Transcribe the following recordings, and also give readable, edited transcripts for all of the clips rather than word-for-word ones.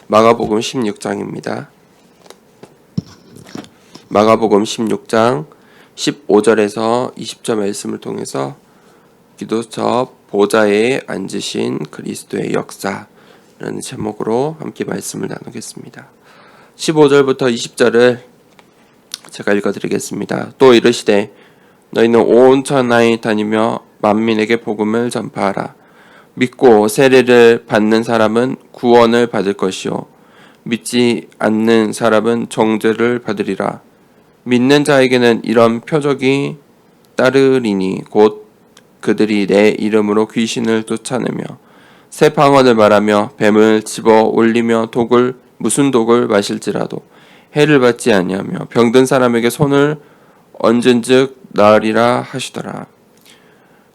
마가복음 16장입니다. 마가복음 16장 15절에서 20절 말씀을 통해서 기도처 보좌에 앉으신 그리스도의 역사라는 제목으로 함께 말씀을 나누겠습니다. 15절부터 20절을 제가 읽어드리겠습니다. 또 이르시되 너희는 온 천하에 다니며 만민에게 복음을 전파하라. 믿고 세례를 받는 사람은 구원을 받을 것이요 믿지 않는 사람은 정죄를 받으리라. 믿는 자에게는 이런 표적이 따르리니 곧 그들이 내 이름으로 귀신을 쫓아내며 새 방언을 말하며 뱀을 집어 올리며 무슨 독을 마실지라도 해를 받지 아니하며 병든 사람에게 손을 얹은즉 나으리라 하시더라.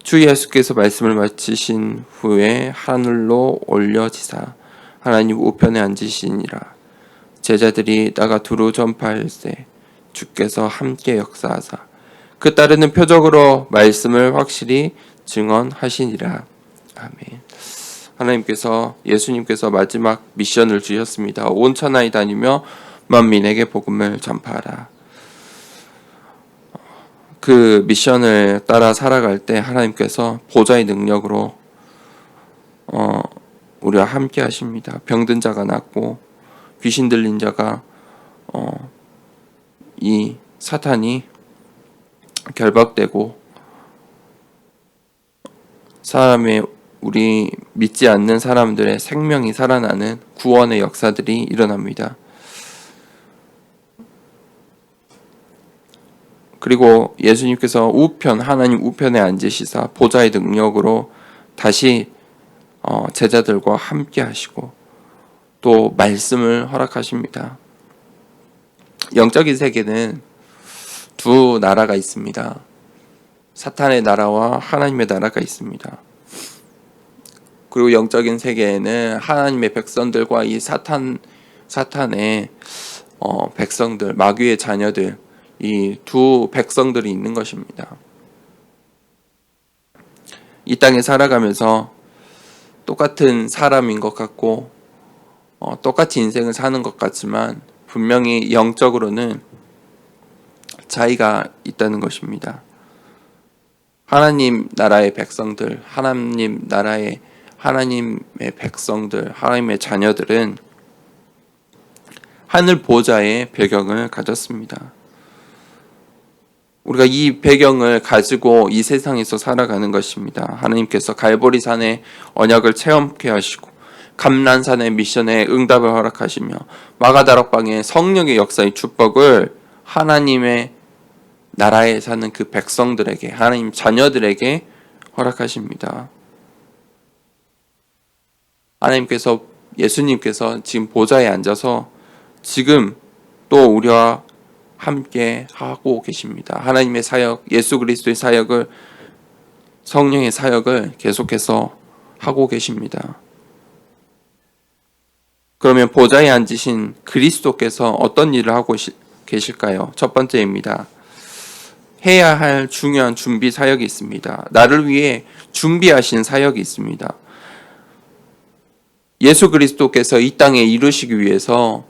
주 예수께서 말씀을 마치신 후에 하늘로 올려지사 하나님 우편에 앉으시니라. 제자들이 나가 두루 전파할세 주께서 함께 역사하사 그 따르는 표적으로 말씀을 확실히 증언하시니라. 아멘. 하나님께서 예수님께서 마지막 미션을 주셨습니다. 온 천하에 다니며 만민에게 복음을 전파하라. 그 미션을 따라 살아갈 때 하나님께서 보좌의 능력으로 우리와 함께 하십니다. 병든 자가 낫고 귀신 들린 자가 이 사탄이 결박되고 우리 믿지 않는 사람들의 생명이 살아나는 구원의 역사들이 일어납니다. 그리고 예수님께서 하나님 우편에 앉으시사 보좌의 능력으로 다시 제자들과 함께 하시고 또 말씀을 허락하십니다. 영적인 세계는 두 나라가 있습니다. 사탄의 나라와 하나님의 나라가 있습니다. 그리고 영적인 세계에는 하나님의 백성들과 이 사탄의 백성들, 마귀의 자녀들, 이 두 백성들이 있는 것입니다. 이 땅에 살아가면서 똑같은 사람인 것 같고 똑같이 인생을 사는 것 같지만 분명히 영적으로는 차이가 있다는 것입니다. 하나님 나라의 백성들, 하나님의 백성들, 하나님의 자녀들은 하늘 보좌의 배경을 가졌습니다. 우리가 이 배경을 가지고 이 세상에서 살아가는 것입니다. 하나님께서 갈보리산의 언약을 체험케 하시고 감난산의 미션에 응답을 허락하시며 마가다락방의 성령의 역사의 축복을 하나님의 나라에 사는 그 백성들에게, 하나님 자녀들에게 허락하십니다. 예수님께서 지금 보좌에 앉아서 지금 또 우리와 함께 하고 계십니다. 하나님의 사역, 예수 그리스도의 사역을, 성령의 사역을 계속해서 하고 계십니다. 그러면 보좌에 앉으신 그리스도께서 어떤 일을 하고 계실까요? 첫 번째입니다. 해야 할 중요한 준비 사역이 있습니다. 나를 위해 준비하신 사역이 있습니다. 예수 그리스도께서 이 땅에 이루시기 위해서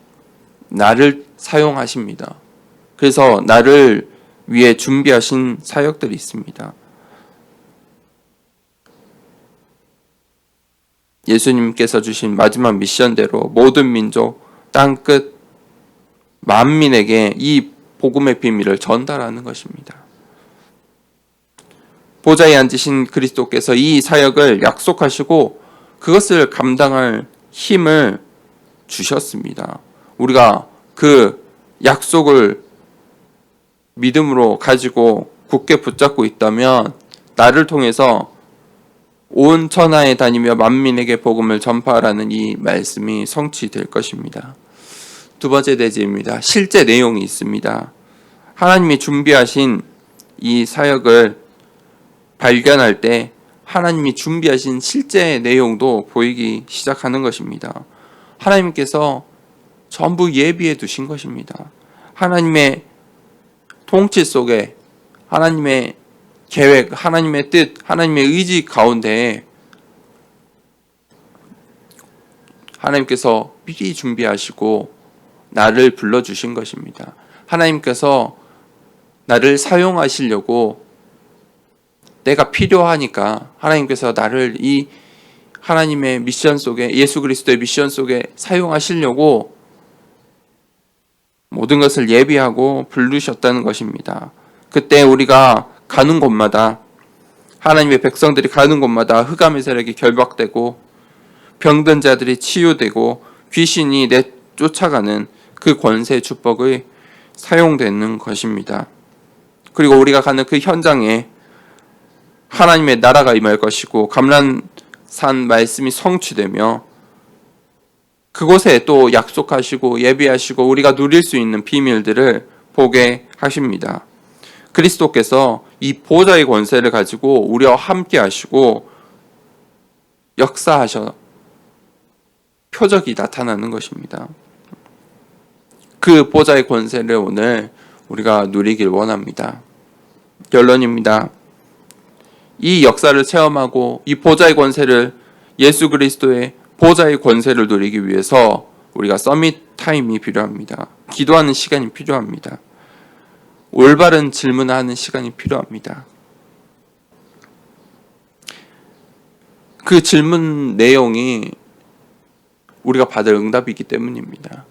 나를 사용하십니다. 그래서 나를 위해 준비하신 사역들이 있습니다. 예수님께서 주신 마지막 미션대로 모든 민족, 땅끝, 만민에게 이 복음의 비밀을 전달하는 것입니다. 보좌에 앉으신 그리스도께서 이 사역을 약속하시고 그것을 감당할 힘을 주셨습니다. 우리가 그 약속을 믿음으로 가지고 굳게 붙잡고 있다면 나를 통해서 온 천하에 다니며 만민에게 복음을 전파하라는 이 말씀이 성취될 것입니다. 두 번째 대지입니다. 실제 내용이 있습니다. 하나님이 준비하신 이 사역을 발견할 때 하나님이 준비하신 실제 내용도 보이기 시작하는 것입니다. 하나님께서 전부 예비해 두신 것입니다. 하나님의 통치 속에 하나님의 계획, 하나님의 뜻, 하나님의 의지 가운데 하나님께서 미리 준비하시고 나를 불러주신 것입니다. 하나님께서 나를 사용하시려고 내가 필요하니까 하나님께서 나를 이 하나님의 미션 속에, 예수 그리스도의 미션 속에 사용하시려고 모든 것을 예비하고 부르셨다는 것입니다. 그때 우리가 가는 곳마다, 하나님의 백성들이 가는 곳마다 흑암의 세력이 결박되고 병든 자들이 치유되고 귀신이 내쫓아가는 그 권세 축복이 사용되는 것입니다. 그리고 우리가 가는 그 현장에 하나님의 나라가 임할 것이고 감람산 말씀이 성취되며 그곳에 또 약속하시고 예비하시고 우리가 누릴 수 있는 비밀들을 보게 하십니다. 그리스도께서 이 보좌의 권세를 가지고 우리와 함께 하시고 역사하셔 표적이 나타나는 것입니다. 그 보좌의 권세를 오늘 우리가 누리길 원합니다. 결론입니다. 이 역사를 체험하고 이 보좌의 권세를, 예수 그리스도의 보좌의 권세를 누리기 위해서 우리가 서밋 타임이 필요합니다. 기도하는 시간이 필요합니다. 올바른 질문하는 시간이 필요합니다. 그 질문 내용이 우리가 받을 응답이기 때문입니다.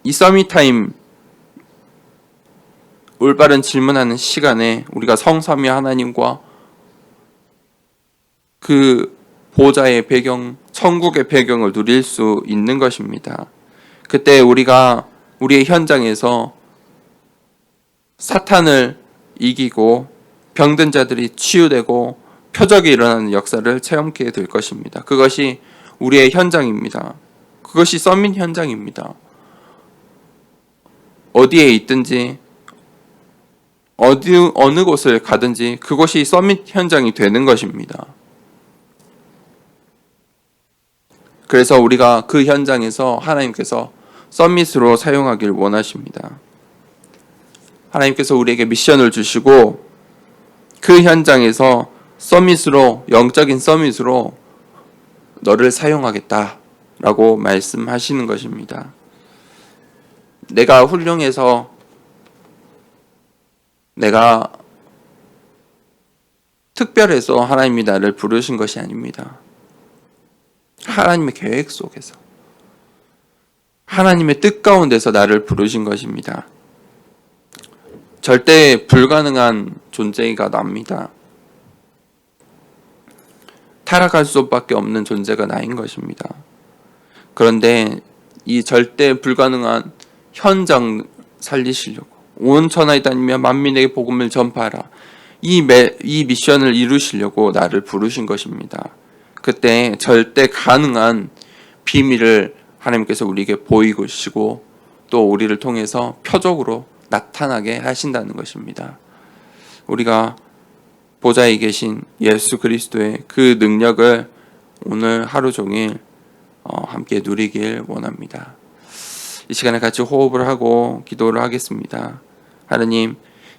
이 서밋 타임, 올바른 질문하는 시간에 우리가 성삼위 하나님과 그 보좌의 배경, 천국의 배경을 누릴 수 있는 것입니다. 그때 우리가 우리의 현장에서 사탄을 이기고 병든 자들이 치유되고 표적이 일어나는 역사를 체험하게 될 것입니다. 그것이 우리의 현장입니다. 그것이 서밋 현장입니다. 어디에 있든지 어느 곳을 가든지 그것이 서밋 현장이 되는 것입니다. 그래서 우리가 그 현장에서 하나님께서 서밋으로 사용하길 원하십니다. 하나님께서 우리에게 미션을 주시고 그 현장에서 서밋으로, 영적인 서밋으로 너를 사용하겠다라고 말씀하시는 것입니다. 내가 훌륭해서 내가 특별해서 하나님이 나를 부르신 것이 아닙니다. 하나님의 계획 속에서, 하나님의 뜻 가운데서 나를 부르신 것입니다. 절대 불가능한 존재가 납니다. 타락할 수밖에 없는 존재가 나인 것입니다. 그런데 이 절대 불가능한 현장 살리시려고 온 천하에 다니며 만민에게 복음을 전파하라, 이 미션을 이루시려고 나를 부르신 것입니다. 그때 절대 가능한 비밀을 하나님께서 우리에게 보이시고 또 우리를 통해서 표적으로 나타나게 하신다는 것입니다. 우리가 보좌에 계신 예수 그리스도의 그 능력을 오늘 하루 종일 함께 누리길 원합니다. 이 시간에 같이 호흡을 하고 기도를 하겠습니다. 하나님,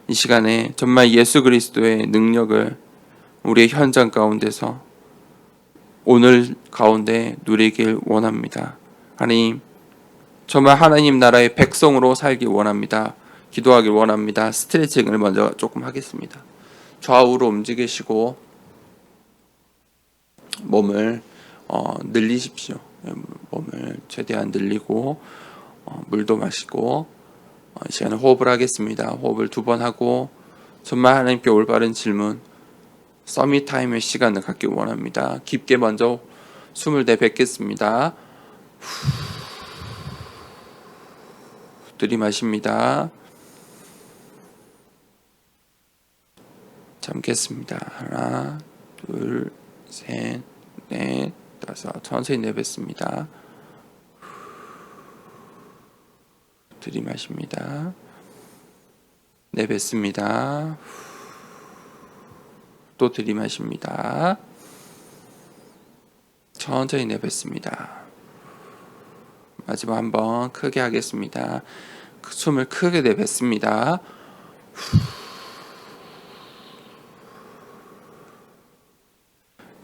이 시간에 정말 예수 그리스도의 능력을 우리의 현장 가운데서 오늘 가운데 누리길 원합니다. 하나님, 정말 하나님 나라의 백성으로 살길 원합니다. 기도하길 원합니다. 스트레칭을 먼저 조금 하겠습니다. 좌우로 움직이시고 몸을 늘리십시오. 몸을 최대한 늘리고 물도 마시고 이 시간에 호흡을 하겠습니다. 호흡을 2번 하고 정말 하나님께 올바른 질문, 서밋 타임의 시간을 갖길 원합니다. 깊게 먼저 숨을 내뱉겠습니다. 들이마십니다. 참겠습니다. 하나, 둘, 셋, 넷, 다섯. 천천히 내뱉습니다. 들이마십니다. 내뱉습니다. 또 들이마십니다. 천천히 내뱉습니다. 마지막 한번 크게 하겠습니다. 숨을 크게 내뱉습니다.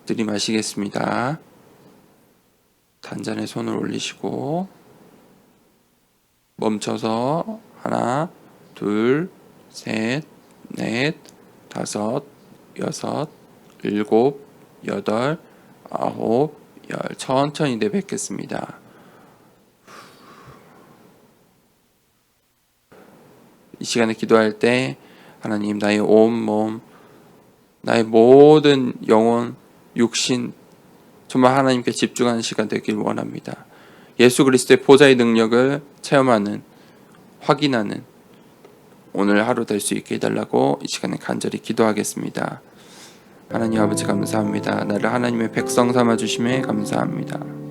들이마시겠습니다. 단전에 손을 올리시고 멈춰서 하나, 둘, 셋, 넷, 다섯, 여섯, 일곱, 여덟, 아홉, 열. 천천히 내뱉겠습니다. 이 시간에 기도할 때 하나님, 나의 온 몸, 나의 모든 영혼, 육신 정말 하나님께 집중하는 시간 되길 원합니다. 예수 그리스도의 보좌의 능력을 체험하는, 확인하는 오늘 하루 될 수 있게 해달라고 이 시간에 간절히 기도하겠습니다. 하나님 아버지 감사합니다. 나를 하나님의 백성 삼아 주심에 감사합니다.